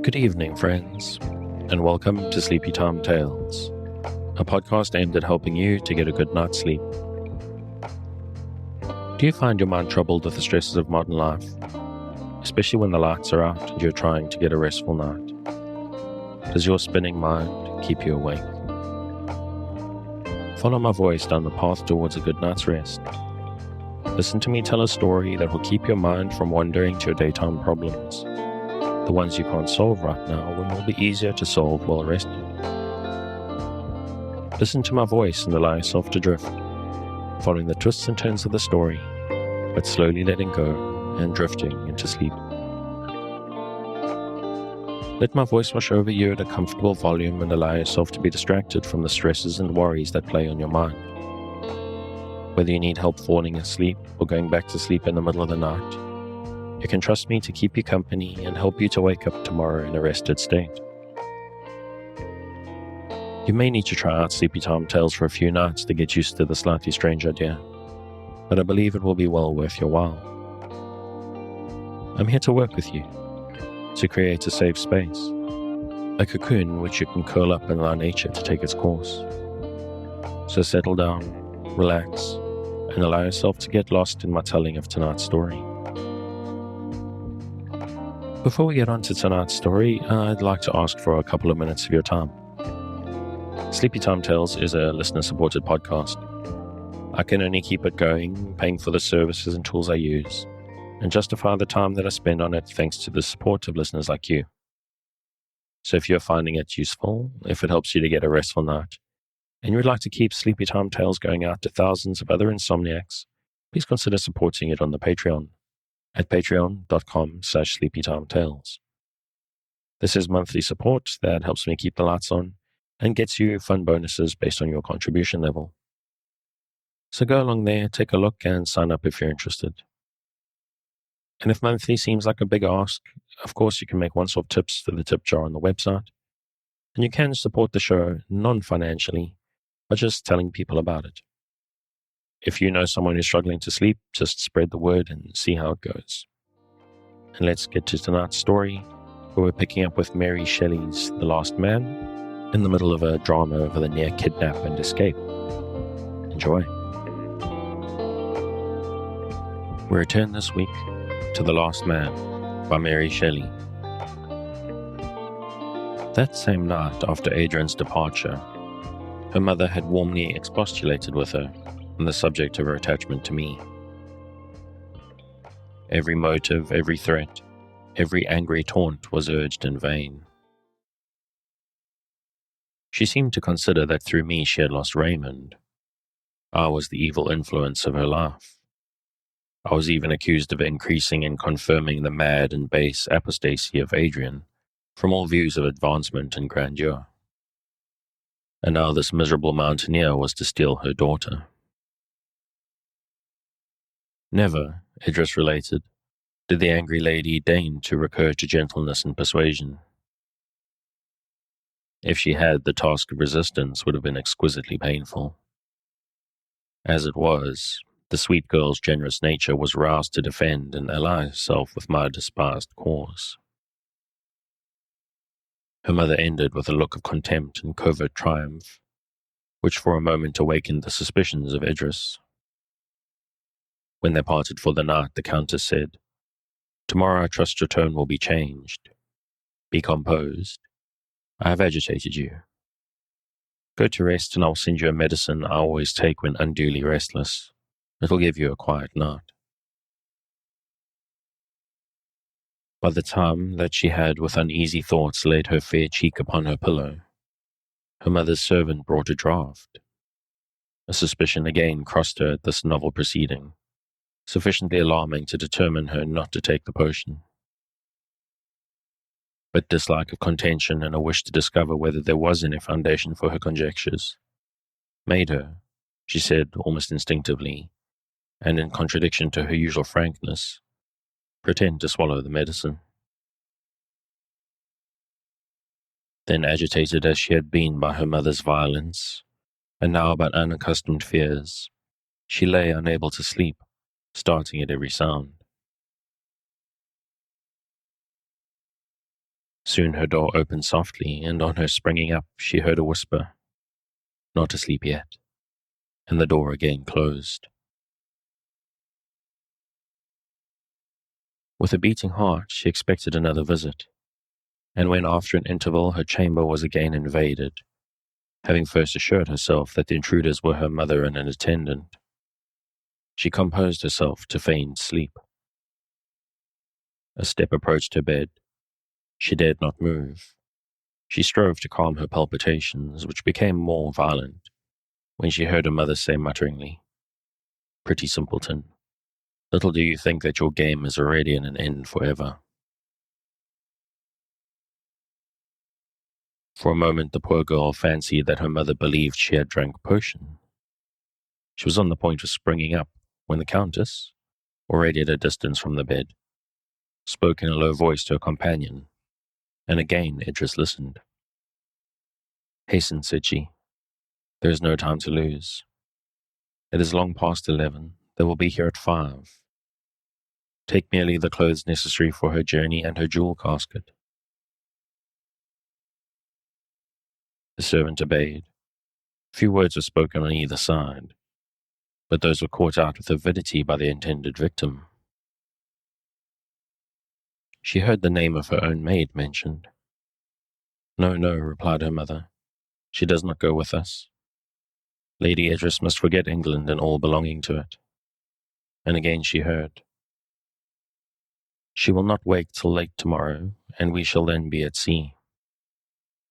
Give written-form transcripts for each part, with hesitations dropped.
Good evening, friends, and welcome to Sleepy Time Tales, a podcast aimed at helping you to get a good night's sleep. Do you find your mind troubled with the stresses of modern life, especially when the lights are out and you're trying to get a restful night? Does your spinning mind keep you awake? Follow my voice down the path towards a good night's rest. Listen to me tell a story that will keep your mind from wandering to your daytime problems. The ones you can't solve right now will be easier to solve while resting. Listen to my voice and allow yourself to drift, following the twists and turns of the story, but slowly letting go and drifting into sleep. Let my voice wash over you at a comfortable volume and allow yourself to be distracted from the stresses and worries that play on your mind. Whether you need help falling asleep or going back to sleep in the middle of the night, you can trust me to keep you company and help you to wake up tomorrow in a rested state. You may need to try out Sleepy Time Tales for a few nights to get used to the slightly strange idea, but I believe it will be well worth your while. I'm here to work with you, to create a safe space, a cocoon in which you can curl up and allow nature to take its course. So settle down, relax, and allow yourself to get lost in my telling of tonight's story. Before we get on to tonight's story, I'd like to ask for a couple of minutes of your time. Sleepy Time Tales is a listener-supported podcast. I can only keep it going, paying for the services and tools I use, and justify the time that I spend on it thanks to the support of listeners like you. So if you're finding it useful, if it helps you to get a restful night, and you would like to keep Sleepy Time Tales going out to thousands of other insomniacs, please consider supporting it on the Patreon at patreon.com/sleepytimetales. This is monthly support that helps me keep the lights on and gets you fun bonuses based on your contribution level. So go along there, take a look, and sign up if you're interested. And if monthly seems like a big ask, of course you can make once-off tips to the tip jar on the website, and you can support the show non-financially by just telling people about it. If you know someone who's struggling to sleep, just spread the word and see how it goes. And let's get to tonight's story, where we're picking up with Mary Shelley's The Last Man, in the middle of a drama over the near kidnap and escape. Enjoy. We return this week to The Last Man by Mary Shelley. That same night after Adrian's departure, her mother had warmly expostulated with her on the subject of her attachment to me. Every motive, every threat, every angry taunt was urged in vain. She seemed to consider that through me she had lost Raymond. I was the evil influence of her life. I was even accused of increasing and confirming the mad and base apostasy of Adrian from all views of advancement and grandeur. And now this miserable mountaineer was to steal her daughter. Never, Idris related, did the angry lady deign to recur to gentleness and persuasion. If she had, the task of resistance would have been exquisitely painful. As it was, the sweet girl's generous nature was roused to defend and ally herself with my despised cause. Her mother ended with a look of contempt and covert triumph, which for a moment awakened the suspicions of Idris. When they parted for the night, the Countess said, "Tomorrow I trust your tone will be changed. Be composed. I have agitated you. Go to rest and I'll send you a medicine I always take when unduly restless. It will give you a quiet night." By the time that she had with uneasy thoughts laid her fair cheek upon her pillow, her mother's servant brought a draught. A suspicion again crossed her at this novel proceeding, sufficiently alarming to determine her not to take the potion. But dislike of contention and a wish to discover whether there was any foundation for her conjectures made her, she said almost instinctively, and in contradiction to her usual frankness, pretend to swallow the medicine. Then, agitated as she had been by her mother's violence, and now by unaccustomed fears, she lay unable to sleep, starting at every sound. Soon her door opened softly, and on her springing up, she heard a whisper, "Not asleep yet," and the door again closed. With a beating heart, she expected another visit, and when after an interval her chamber was again invaded, having first assured herself that the intruders were her mother and an attendant, she composed herself to feigned sleep. A step approached her bed. She dared not move. She strove to calm her palpitations, which became more violent, when she heard her mother say mutteringly, "Pretty simpleton, little do you think that your game is already at an end forever." For a moment the poor girl fancied that her mother believed she had drank potion. She was on the point of springing up, when the Countess, already at a distance from the bed, spoke in a low voice to her companion, and again Idris listened. "Hasten," said she. "There is no time to lose. It is long past 11. They will be here at 5. Take merely the clothes necessary for her journey and her jewel casket." The servant obeyed. Few words were spoken on either side, but those were caught out with avidity by the intended victim. She heard the name of her own maid mentioned. "No, no," replied her mother. "She does not go with us. Lady Idris must forget England and all belonging to it." And again she heard, "She will not wake till late tomorrow, and we shall then be at sea."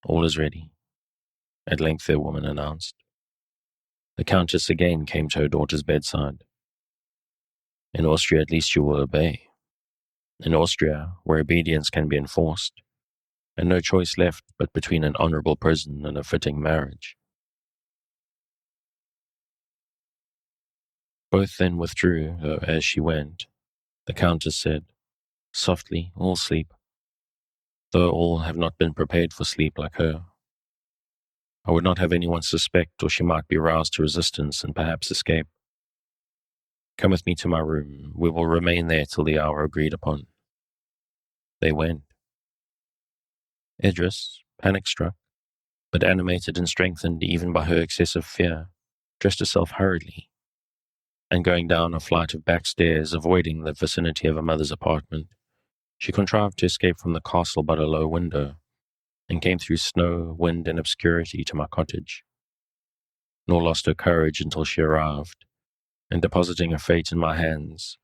"All is ready," at length their woman announced. The Countess again came to her daughter's bedside. "In Austria at least you will obey. In Austria, where obedience can be enforced, and no choice left but between an honourable prison and a fitting marriage." Both then withdrew, though as she went, the Countess said, "Softly, all sleep, though all have not been prepared for sleep like her. I would not have anyone suspect, or she might be roused to resistance and perhaps escape. Come with me to my room. We will remain there till the hour agreed upon." They went. Idris, panic-struck, but animated and strengthened even by her excessive fear, dressed herself hurriedly, and going down a flight of back stairs, avoiding the vicinity of her mother's apartment, she contrived to escape from the castle by a low window, and came through snow, wind, and obscurity to my cottage, nor lost her courage until she arrived, and depositing her fate in my hands,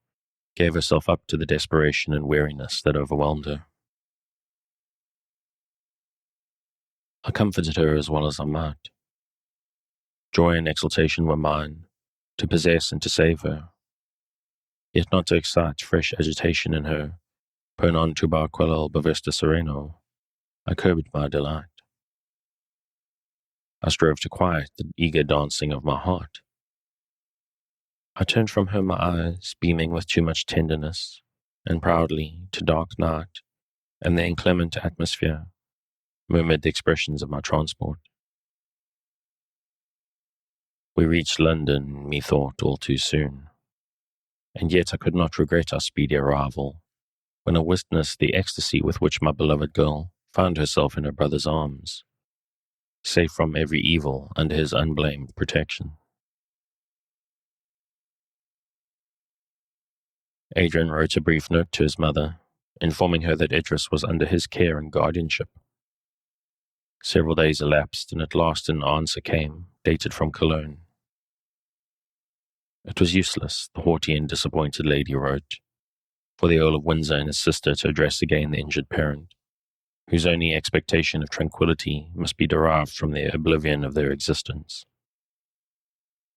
gave herself up to the desperation and weariness that overwhelmed her. I comforted her as well as I might. Joy and exultation were mine, to possess and to save her, yet not to excite fresh agitation in her, per non tubar quellel bevesta sereno. I curbed my delight. I strove to quiet the eager dancing of my heart. I turned from her my eyes, beaming with too much tenderness, and proudly, to dark night, and the inclement atmosphere, murmured the expressions of my transport. We reached London, methought, all too soon, and yet I could not regret our speedy arrival, when I witnessed the ecstasy with which my beloved girl found herself in her brother's arms, safe from every evil under his unblamed protection. Adrian wrote a brief note to his mother, informing her that Idris was under his care and guardianship. Several days elapsed, and at last an answer came, dated from Cologne. It was useless, the haughty and disappointed lady wrote, for the Earl of Windsor and his sister to address again the injured parent, whose only expectation of tranquillity must be derived from the oblivion of their existence.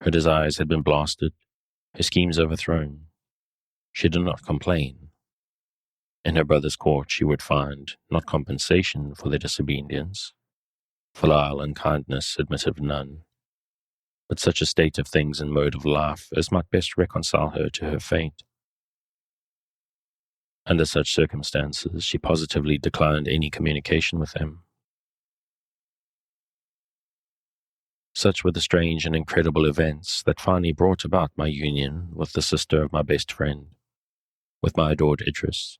Her desires had been blasted, her schemes overthrown. She did not complain. In her brother's court she would find, not compensation for their disobedience, filial unkindness admitted of none, but such a state of things and mode of life as might best reconcile her to her fate. Under such circumstances, she positively declined any communication with them. Such were the strange and incredible events that finally brought about my union with the sister of my best friend, with my adored Idris.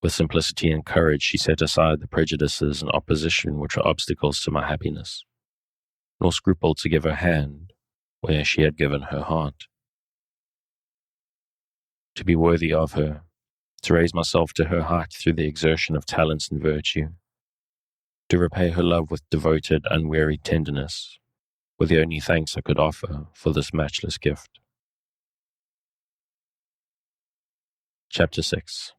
With simplicity and courage, she set aside the prejudices and opposition which were obstacles to my happiness, nor scrupled to give her hand where she had given her heart. To be worthy of her, to raise myself to her height through the exertion of talents and virtue, to repay her love with devoted, unwearied tenderness, were the only thanks I could offer for this matchless gift. Chapter 6.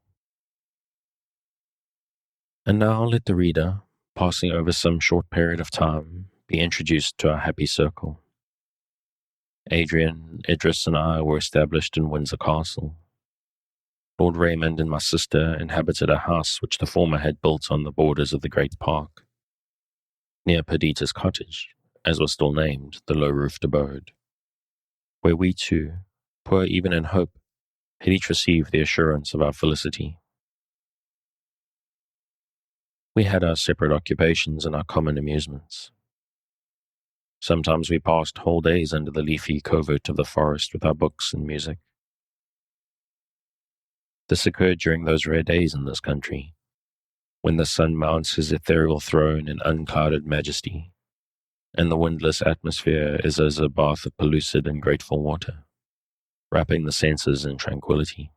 And now let the reader, passing over some short period of time, be introduced to our happy circle. Adrian, Idris, and I were established in Windsor Castle. Lord Raymond and my sister inhabited a house which the former had built on the borders of the great park, near Perdita's cottage, as was still named the low-roofed abode, where we two, poor even in hope, had each received the assurance of our felicity. We had our separate occupations and our common amusements. Sometimes we passed whole days under the leafy covert of the forest with our books and music. This occurred during those rare days in this country, when the sun mounts his ethereal throne in unclouded majesty, and the windless atmosphere is as a bath of pellucid and grateful water, wrapping the senses in tranquility.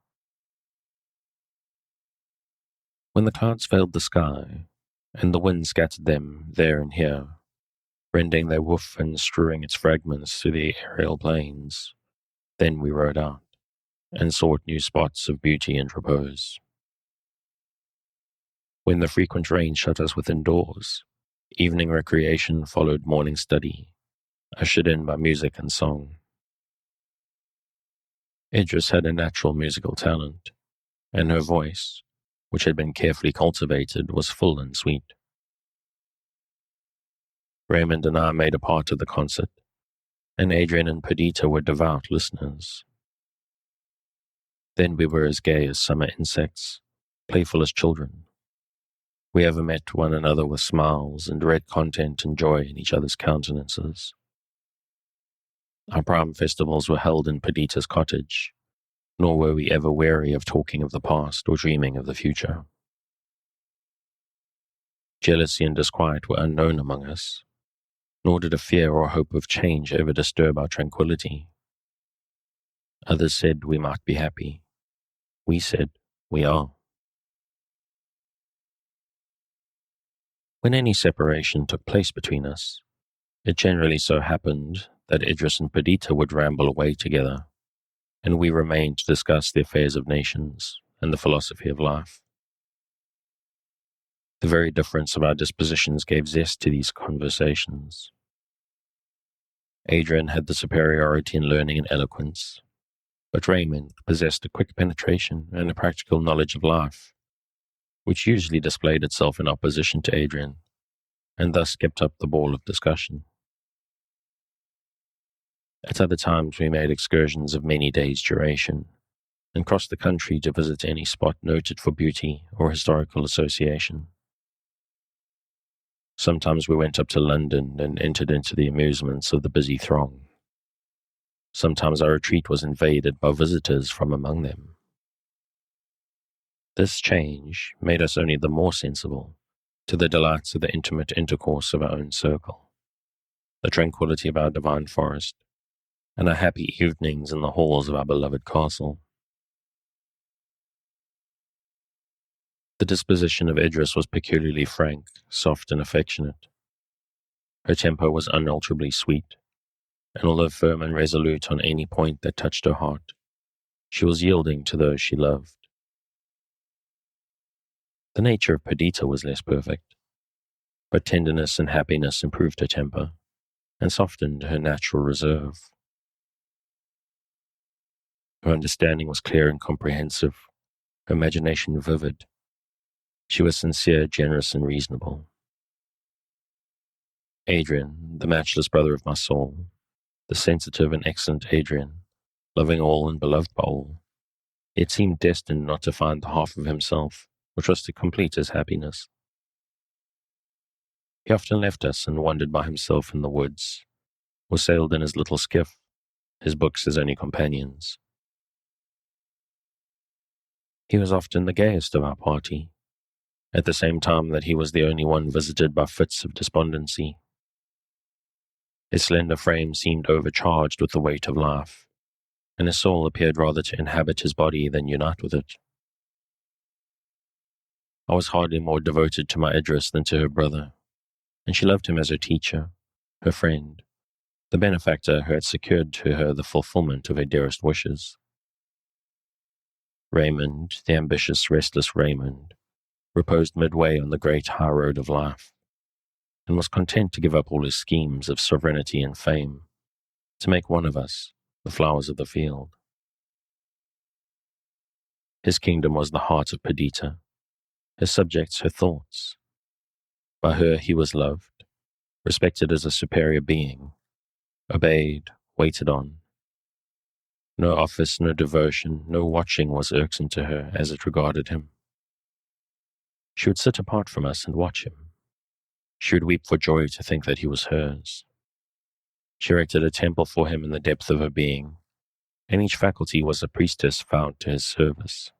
When the clouds veiled the sky, and the wind scattered them there and here, rending their woof and strewing its fragments through the aerial plains, then we rode out, and sought new spots of beauty and repose. When the frequent rain shut us within doors, evening recreation followed morning study, ushered in by music and song. Idris had a natural musical talent, and her voice, which had been carefully cultivated, was full and sweet. Raymond and I made a part of the concert, and Adrian and Perdita were devout listeners. Then we were as gay as summer insects, playful as children. We ever met one another with smiles and read content and joy in each other's countenances. Our prime festivals were held in Perdita's cottage, nor were we ever weary of talking of the past or dreaming of the future. Jealousy and disquiet were unknown among us, nor did a fear or hope of change ever disturb our tranquility. Others said we might be happy. We said we are. When any separation took place between us, it generally so happened that Idris and Perdita would ramble away together, and we remained to discuss the affairs of nations and the philosophy of life. The very difference of our dispositions gave zest to these conversations. Adrian had the superiority in learning and eloquence, but Raymond possessed a quick penetration and a practical knowledge of life, which usually displayed itself in opposition to Adrian, and thus kept up the ball of discussion. At other times we made excursions of many days' duration, and crossed the country to visit any spot noted for beauty or historical association. Sometimes we went up to London and entered into the amusements of the busy throng. Sometimes our retreat was invaded by visitors from among them. This change made us only the more sensible to the delights of the intimate intercourse of our own circle, the tranquility of our divine forest, and our happy evenings in the halls of our beloved castle. The disposition of Idris was peculiarly frank, soft, and affectionate. Her temper was unalterably sweet, and although firm and resolute on any point that touched her heart, she was yielding to those she loved. The nature of Perdita was less perfect, but tenderness and happiness improved her temper and softened her natural reserve. Her understanding was clear and comprehensive, her imagination vivid. She was sincere, generous, and reasonable. Adrian, the matchless brother of my soul, the sensitive and excellent Adrian, loving all and beloved by all, yet seemed destined not to find the half of himself which was to complete his happiness. He often left us and wandered by himself in the woods, or sailed in his little skiff, his books his only companions. He was often the gayest of our party, at the same time that he was the only one visited by fits of despondency. His slender frame seemed overcharged with the weight of life, and his soul appeared rather to inhabit his body than unite with it. I was hardly more devoted to my Idris than to her brother, and she loved him as her teacher, her friend, the benefactor who had secured to her the fulfillment of her dearest wishes. Raymond, the ambitious, restless Raymond, reposed midway on the great high road of life, and was content to give up all his schemes of sovereignty and fame, to make one of us the flowers of the field. His kingdom was the heart of Perdita, his subjects her thoughts. By her he was loved, respected as a superior being, obeyed, waited on. No office, no devotion, no watching was irksome to her as it regarded him. She would sit apart from us and watch him. She would weep for joy to think that he was hers. She erected a temple for him in the depth of her being, and each faculty was a priestess vowed to his service.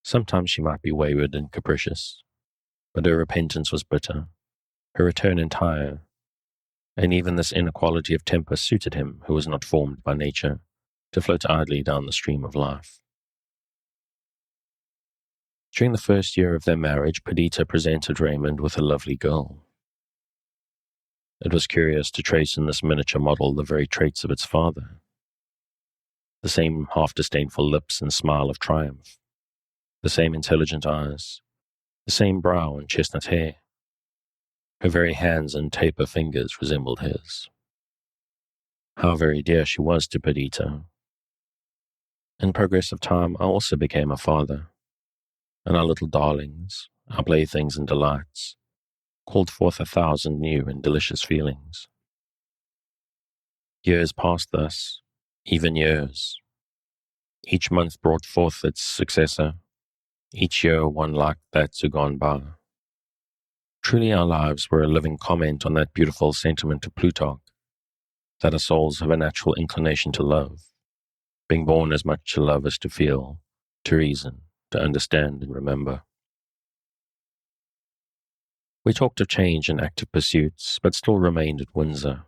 Sometimes she might be wayward and capricious, but her repentance was bitter, her return entire, and even this inequality of temper suited him who was not formed by nature to float idly down the stream of life. During the first year of their marriage, Perdita presented Raymond with a lovely girl. It was curious to trace in this miniature model the very traits of its father. The same half-disdainful lips and smile of triumph, the same intelligent eyes, the same brow and chestnut hair. Her very hands and taper fingers resembled his. How very dear she was to Perdita. In progress of time, I also became a father, and our little darlings, our playthings and delights, called forth 1,000 new and delicious feelings. Years passed thus, even years. Each month brought forth its successor, each year one like that to gone by. Truly our lives were a living comment on that beautiful sentiment of Plutarch, that our souls have a natural inclination to love, being born as much to love as to feel, to reason, to understand and remember. We talked of change and active pursuits, but still remained at Windsor,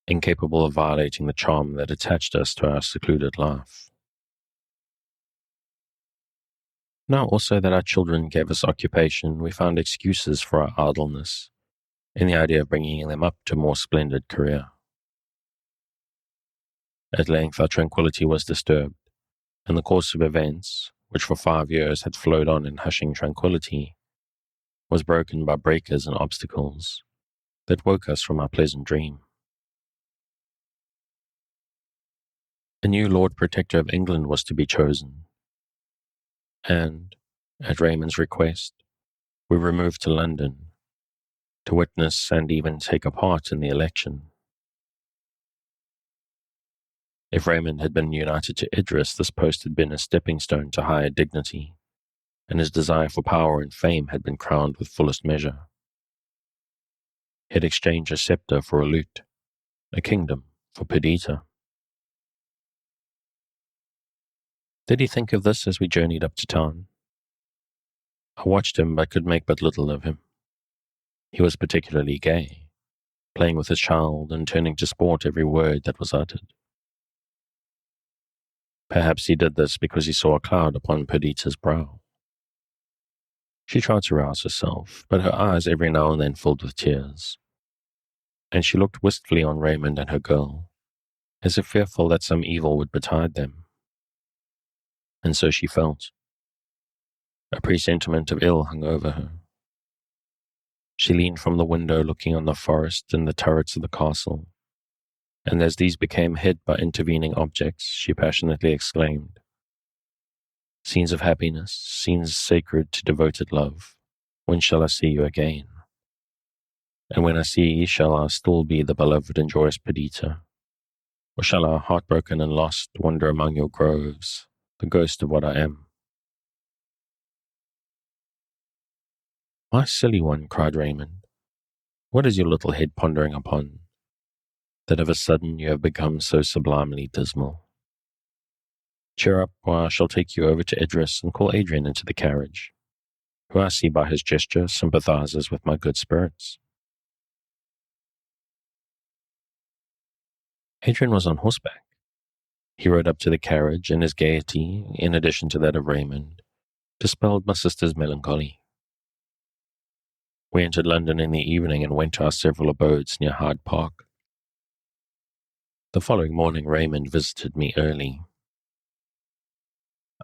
incapable of violating the charm that attached us to our secluded life. Now also that our children gave us occupation, we found excuses for our idleness, in the idea of bringing them up to more splendid career. At length our tranquillity was disturbed, and the course of events, which for 5 years had flowed on in hushing tranquillity, was broken by breakers and obstacles that woke us from our pleasant dream. A new Lord Protector of England was to be chosen, and, at Raymond's request, we removed to London to witness and even take a part in the election. If Raymond had been united to Idris, this post had been a stepping stone to higher dignity, and his desire for power and fame had been crowned with fullest measure. He had exchanged a scepter for a lute, a kingdom for Perdita. Did he think of this as we journeyed up to town? I watched him but could make but little of him. He was particularly gay, playing with his child and turning to sport every word that was uttered. Perhaps he did this because he saw a cloud upon Perdita's brow. She tried to rouse herself, but her eyes every now and then filled with tears, and she looked wistfully on Raymond and her girl, as if fearful that some evil would betide them. And so she felt. A presentiment of ill hung over her. She leaned from the window looking on the forest and the turrets of the castle, and as these became hid by intervening objects, she passionately exclaimed, "Scenes of happiness, scenes sacred to devoted love, when shall I see you again? And when I see ye, shall I still be the beloved and joyous Perdita? Or shall I, heartbroken and lost, wander among your groves, the ghost of what I am?" "My silly one," cried Raymond, "what is your little head pondering upon, that of a sudden you have become so sublimely dismal?" Cheer up, or I shall take you over to Idris and call Adrian into the carriage, who I see by his gesture sympathizes with my good spirits. Adrian was on horseback. He rode up to the carriage, and his gaiety, in addition to that of Raymond, dispelled my sister's melancholy. We entered London in the evening and went to our several abodes near Hyde Park. The following morning Raymond visited me early.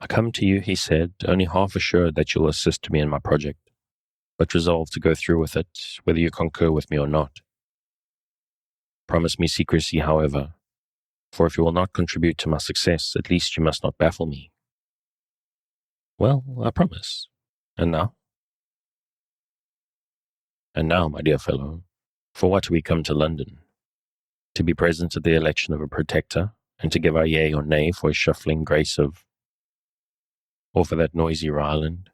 I come to you, he said, only half assured that you'll assist me in my project, but resolved to go through with it, whether you concur with me or not. Promise me secrecy, however, for if you will not contribute to my success, at least you must not baffle me. Well, I promise. And now? And now, my dear fellow, for what we come to London? To be present at the election of a protector, and to give our yea or nay for a shuffling grace of, or for that noisy Ryland?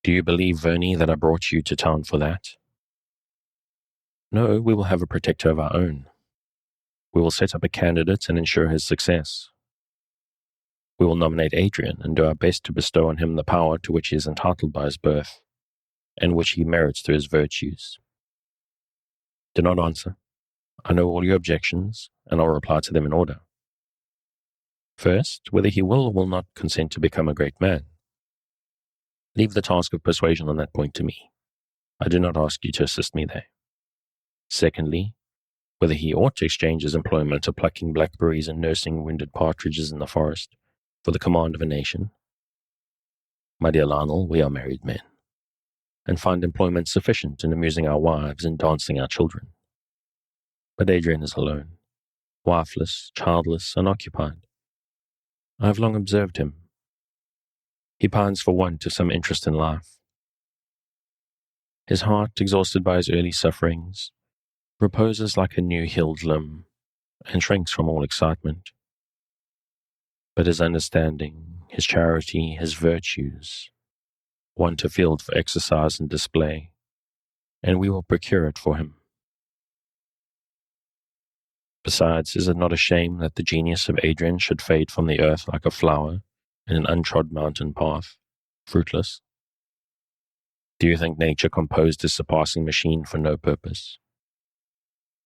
Do you believe, Verney, that I brought you to town for that? No, we will have a protector of our own. We will set up a candidate and ensure his success. We will nominate Adrian and do our best to bestow on him the power to which he is entitled by his birth, and which he merits through his virtues. Do not answer. I know all your objections, and I'll reply to them in order. First, whether he will or will not consent to become a great man. Leave the task of persuasion on that point to me. I do not ask you to assist me there. Secondly, whether he ought to exchange his employment of plucking blackberries and nursing wounded partridges in the forest for the command of a nation. My dear Lionel, we are married men, and find employment sufficient in amusing our wives and dancing our children. But Adrian is alone, wifeless, childless, unoccupied. I have long observed him. He pines for want of some interest in life. His heart, exhausted by his early sufferings, reposes like a new-healed limb, and shrinks from all excitement. But his understanding, his charity, his virtues, want a field for exercise and display, and we will procure it for him. Besides, is it not a shame that the genius of Adrian should fade from the earth like a flower in an untrod mountain path, fruitless? Do you think nature composed his surpassing machine for no purpose?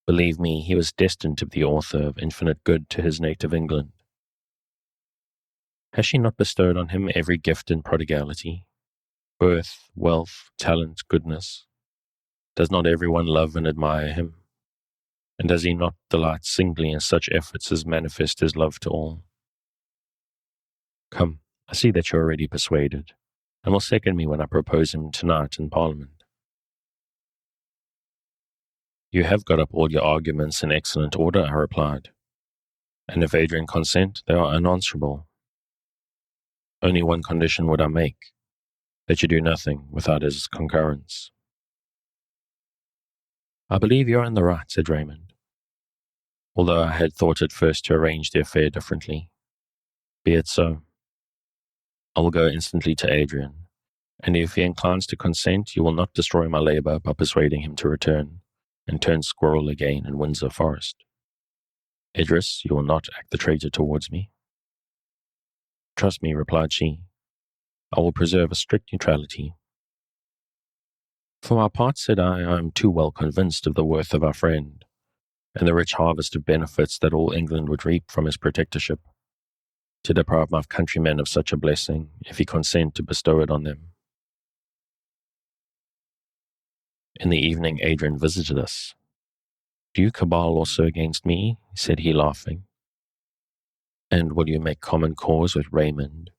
Believe me, he was destined to be the author of infinite good to his native England. Has she not bestowed on him every gift in prodigality? Birth, wealth, talent, goodness. Does not everyone love and admire him? And does he not delight singly in such efforts as manifest his love to all? Come, I see that you are already persuaded, and will second me when I propose him tonight in Parliament. You have got up all your arguments in excellent order, I replied, and if Adrian consent, they are unanswerable. Only one condition would I make, that you do nothing without his concurrence. I believe you are in the right, said Raymond, although I had thought at first to arrange the affair differently. Be it so. I will go instantly to Adrian, and if he inclines to consent, you will not destroy my labour by persuading him to return, and turn squirrel again in Windsor Forest. Idris, you will not act the traitor towards me. Trust me, replied she. I will preserve a strict neutrality. For my part, said I am too well convinced of the worth of our friend, and the rich harvest of benefits that all England would reap from his protectorship, to deprive my countrymen of such a blessing, if he consent to bestow it on them. In the evening Adrian visited us. Do you cabal also against me? Said he, laughing. And will you make common cause with Raymond,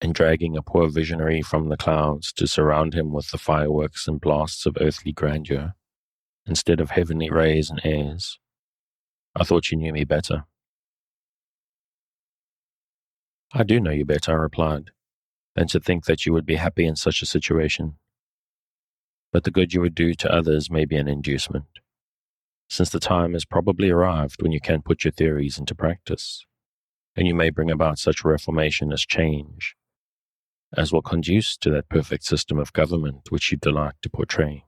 and dragging a poor visionary from the clouds to surround him with the fireworks and blasts of earthly grandeur, instead of heavenly rays and airs? I thought you knew me better. I do know you better, I replied, than to think that you would be happy in such a situation. But the good you would do to others may be an inducement, since the time has probably arrived when you can put your theories into practice, and you may bring about such reformation as change, as will conduce to that perfect system of government which you delight to portray.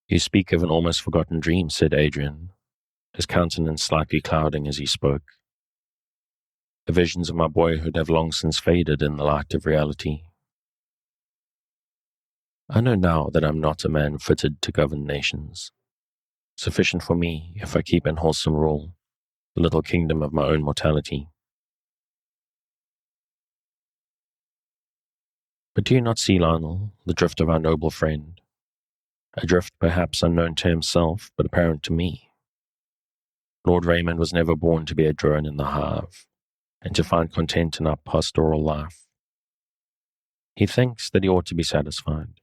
You speak of an almost forgotten dream, said Adrian, his countenance slightly clouding as he spoke. The visions of my boyhood have long since faded in the light of reality. I know now that I'm not a man fitted to govern nations. Sufficient for me, if I keep in wholesome rule, the little kingdom of my own mortality. But do you not see, Lionel, the drift of our noble friend? A drift perhaps unknown to himself, but apparent to me. Lord Raymond was never born to be a drone in the hive, and to find content in our pastoral life. He thinks that he ought to be satisfied.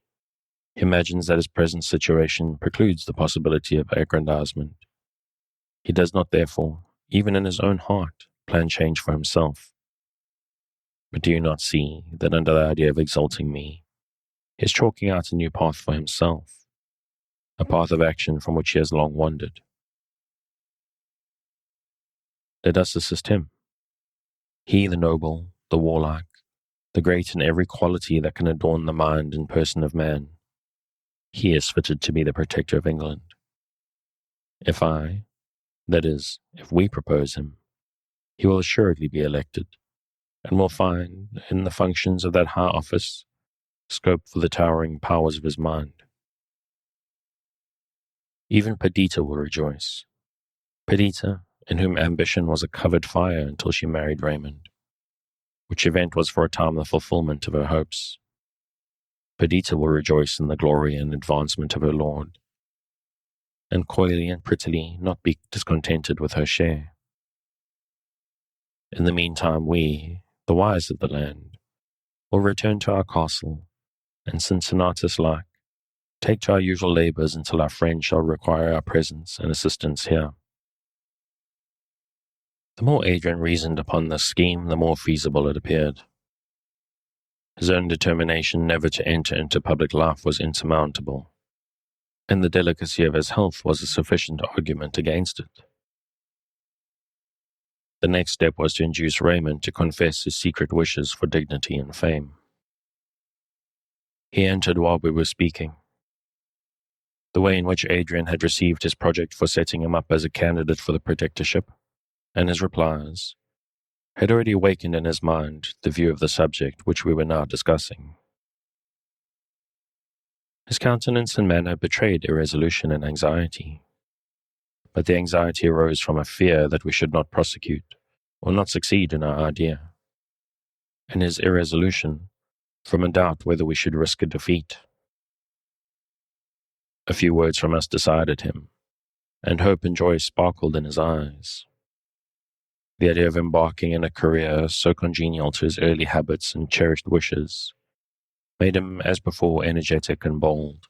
He imagines that his present situation precludes the possibility of aggrandizement. He does not, therefore, even in his own heart, plan change for himself. But do you not see that under the idea of exalting me, he is chalking out a new path for himself, a path of action from which he has long wandered? Let us assist him. He, the noble, the warlike, the great in every quality that can adorn the mind and person of man, he is fitted to be the protector of England. That is, if we propose him, he will assuredly be elected, and will find, in the functions of that high office, scope for the towering powers of his mind. Even Perdita will rejoice. Perdita, in whom ambition was a covered fire until she married Raymond, which event was for a time the fulfillment of her hopes. Perdita will rejoice in the glory and advancement of her lord, and coyly and prettily not be discontented with her share. In the meantime we, the wise of the land, will return to our castle, and Cincinnatus-like, take to our usual labours until our friend shall require our presence and assistance here. The more Adrian reasoned upon this scheme, the more feasible it appeared. His own determination never to enter into public life was insurmountable, and the delicacy of his health was a sufficient argument against it. The next step was to induce Raymond to confess his secret wishes for dignity and fame. He entered while we were speaking. The way in which Adrian had received his project for setting him up as a candidate for the protectorship, and his replies, had already awakened in his mind the view of the subject which we were now discussing. His countenance and manner betrayed irresolution and anxiety, but the anxiety arose from a fear that we should not prosecute or not succeed in our idea, and his irresolution from a doubt whether we should risk a defeat. A few words from us decided him, and hope and joy sparkled in his eyes. The idea of embarking in a career so congenial to his early habits and cherished wishes made him, as before, energetic and bold.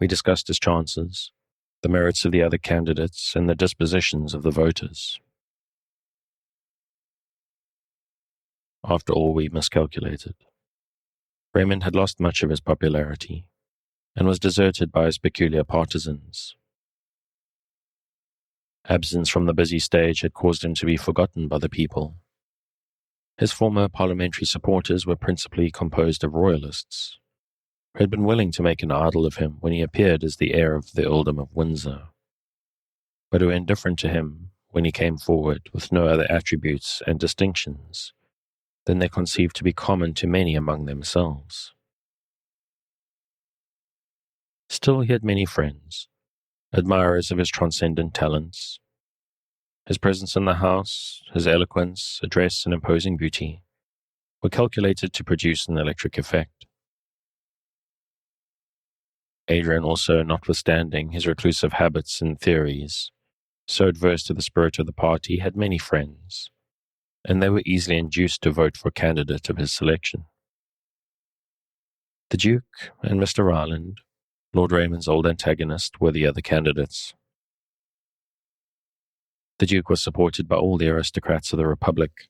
We discussed his chances, the merits of the other candidates, and the dispositions of the voters. After all, we miscalculated. Raymond had lost much of his popularity, and was deserted by his peculiar partisans. Absence from the busy stage had caused him to be forgotten by the people. His former parliamentary supporters were principally composed of royalists, who had been willing to make an idol of him when he appeared as the heir of the earldom of Windsor, but who were indifferent to him when he came forward with no other attributes and distinctions than they conceived to be common to many among themselves. Still he had many friends, admirers of his transcendent talents. His presence in the house, his eloquence, address, and imposing beauty were calculated to produce an electric effect. Adrian also, notwithstanding his reclusive habits and theories, so adverse to the spirit of the party, had many friends, and they were easily induced to vote for a candidate of his selection. The Duke and Mr. Ryland, Lord Raymond's old antagonist, were the other candidates. The Duke was supported by all the aristocrats of the Republic,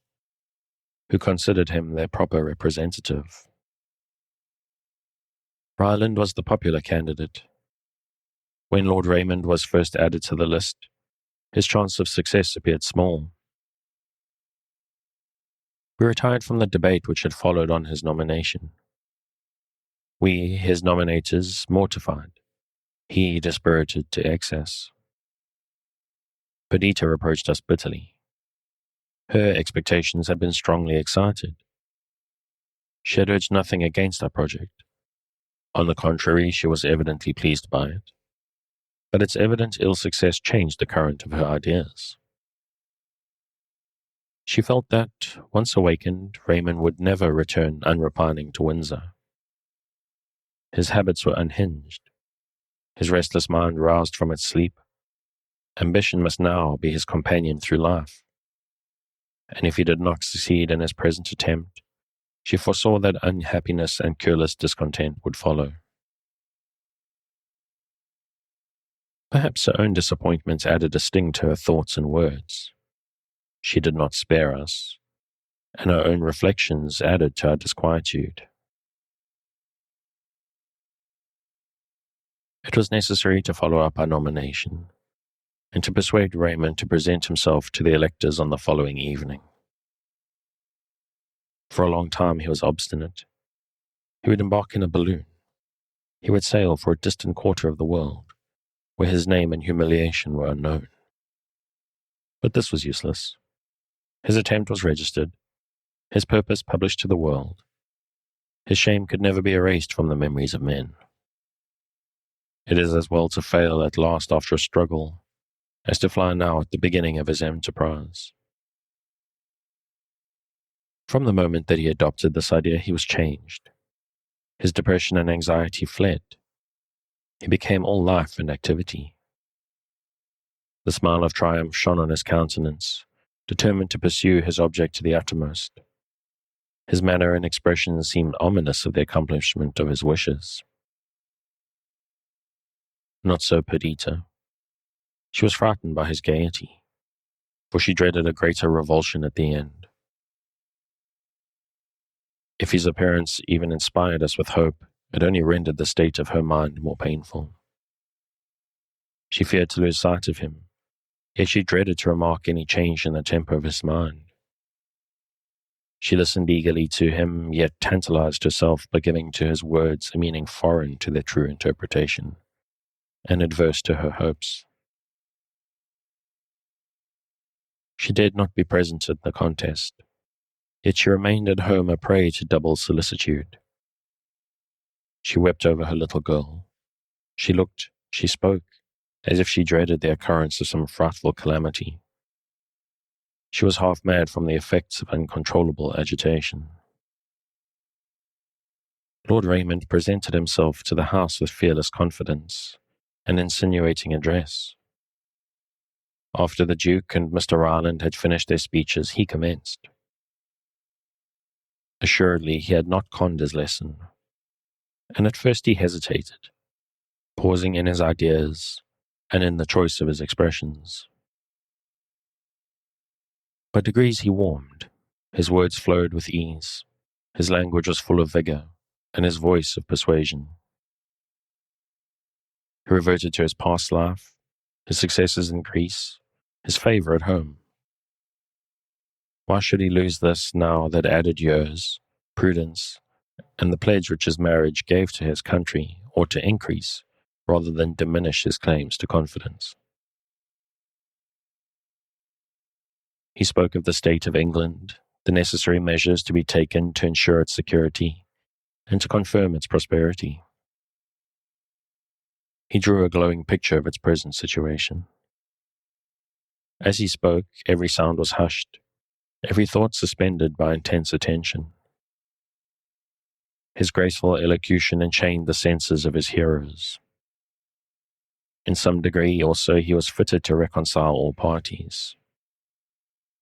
who considered him their proper representative. Ryland was the popular candidate. When Lord Raymond was first added to the list, his chance of success appeared small. We retired from the debate which had followed on his nomination. We, his nominators, mortified, he dispirited to excess. Perdita reproached us bitterly. Her expectations had been strongly excited. She had urged nothing against our project. On the contrary, she was evidently pleased by it. But its evident ill success changed the current of her ideas. She felt that, once awakened, Raymond would never return unrepining to Windsor. His habits were unhinged, his restless mind roused from its sleep. Ambition must now be his companion through life. And if he did not succeed in his present attempt, she foresaw that unhappiness and cureless discontent would follow. Perhaps her own disappointment added a sting to her thoughts and words. She did not spare us, and her own reflections added to our disquietude. It was necessary to follow up our nomination, and to persuade Raymond to present himself to the electors on the following evening. For a long time he was obstinate. He would embark in a balloon. He would sail for a distant quarter of the world, where his name and humiliation were unknown. But this was useless. His attempt was registered, his purpose published to the world. His shame could never be erased from the memories of men. It is as well to fail at last after a struggle as to fly now at the beginning of his enterprise. From the moment that he adopted this idea, he was changed. His depression and anxiety fled. He became all life and activity. The smile of triumph shone on his countenance, determined to pursue his object to the uttermost. His manner and expression seemed ominous of the accomplishment of his wishes. Not so Perdita. She was frightened by his gaiety, for she dreaded a greater revulsion at the end. If his appearance even inspired us with hope, it only rendered the state of her mind more painful. She feared to lose sight of him, yet she dreaded to remark any change in the temper of his mind. She listened eagerly to him, yet tantalized herself by giving to his words a meaning foreign to their true interpretation, and adverse to her hopes. She dared not be present at the contest, yet she remained at home a prey to double solicitude. She wept over her little girl. She looked, she spoke, as if she dreaded the occurrence of some frightful calamity. She was half mad from the effects of uncontrollable agitation. Lord Raymond presented himself to the house with fearless confidence and insinuating address. After the Duke and Mr. Ryland had finished their speeches, he commenced. Assuredly, he had not conned his lesson, and at first he hesitated, pausing in his ideas and in the choice of his expressions. By degrees he warmed, his words flowed with ease, his language was full of vigor, and his voice of persuasion. He reverted to his past life, his successes in Greece, his favor at home. Why should he lose this now that added years, prudence, and the pledge which his marriage gave to his country ought to increase rather than diminish his claims to confidence? He spoke of the state of England, the necessary measures to be taken to ensure its security and to confirm its prosperity. He drew a glowing picture of its present situation. As he spoke, every sound was hushed, every thought suspended by intense attention. His graceful elocution enchained the senses of his hearers. In some degree also he was fitted to reconcile all parties.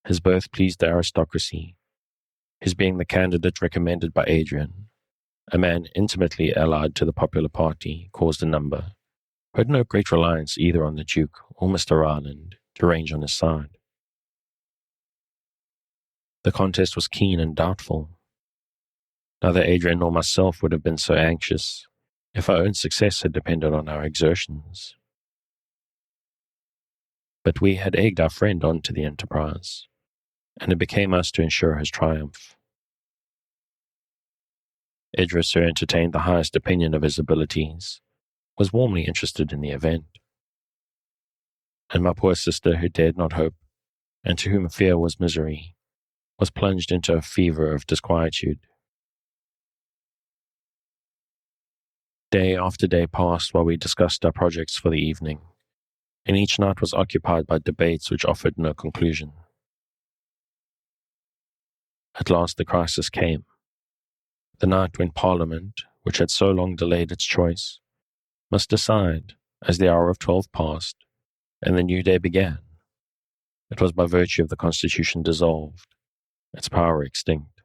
His birth pleased the aristocracy, his being the candidate recommended by Adrian, a man intimately allied to the popular party, caused a number, who had no great reliance either on the Duke or Mr. Ryland, to range on his side. The contest was keen and doubtful. Neither Adrian nor myself would have been so anxious if our own success had depended on our exertions. But we had egged our friend on to the enterprise, and it became us to ensure his triumph. Idris, who entertained the highest opinion of his abilities, was warmly interested in the event. and my poor sister, who dared not hope, and to whom fear was misery, was plunged into a fever of disquietude. Day after day passed while we discussed our projects for the evening, and each night was occupied by debates which offered no conclusion. At last the crisis came, the night when Parliament, which had so long delayed its choice, must decide as the hour of 12 passed and the new day began. It was by virtue of the Constitution dissolved, its power extinct.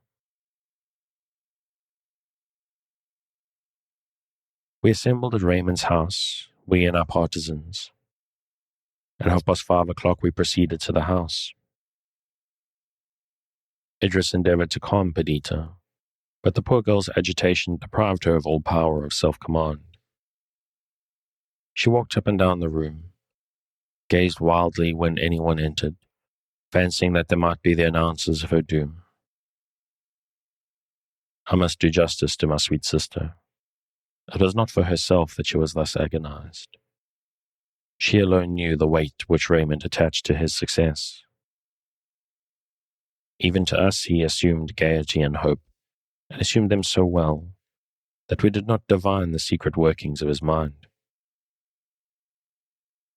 We assembled at Raymond's house, we and our partisans. At 5:30 we proceeded to the house. Idris endeavored to calm Perdita, but the poor girl's agitation deprived her of all power of self-command. She walked up and down the room, gazed wildly when anyone entered, fancying that they might be the announcers of her doom. I must do justice to my sweet sister. It was not for herself that she was thus agonized. She alone knew the weight which Raymond attached to his success. Even to us he assumed gaiety and hope, and assumed them so well that we did not divine the secret workings of his mind.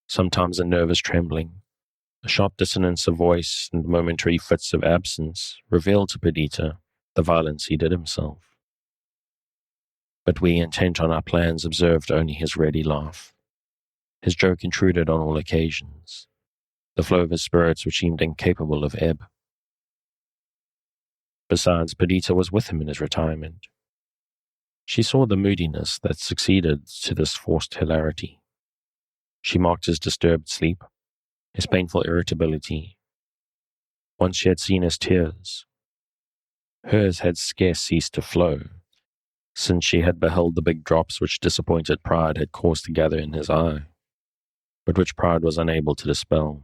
Sometimes a nervous trembling, a sharp dissonance of voice, and momentary fits of absence revealed to Perdita the violence he did himself. But we, intent on our plans, observed only his ready laugh. His joke intruded on all occasions, the flow of his spirits which seemed incapable of ebb. Besides, Perdita was with him in his retirement. She saw the moodiness that succeeded to this forced hilarity. She marked his disturbed sleep, his painful irritability. Once she had seen his tears. Hers had scarce ceased to flow, since she had beheld the big drops which disappointed pride had caused to gather in his eye, but which pride was unable to dispel.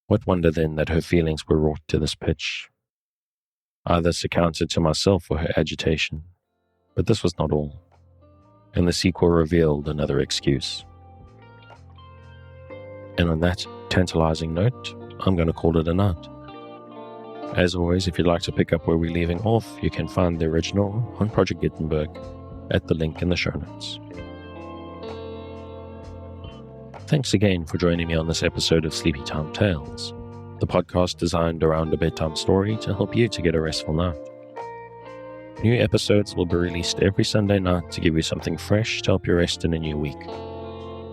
What wonder then that her feelings were wrought to this pitch? I thus accounted to myself for her agitation, but this was not all, and the sequel revealed another excuse. And on that tantalizing note, I'm going to call it a night. As always, if you'd like to pick up where we're leaving off, you can find the original on Project Gutenberg at the link in the show notes. Thanks again for joining me on this episode of Sleepy Time Tales, the podcast designed around a bedtime story to help you to get a restful night. New episodes will be released every Sunday night to give you something fresh to help you rest in a new week.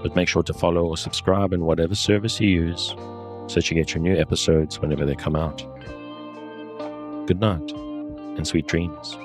But make sure to follow or subscribe in whatever service you use so that you get your new episodes whenever they come out. Good night, and sweet dreams.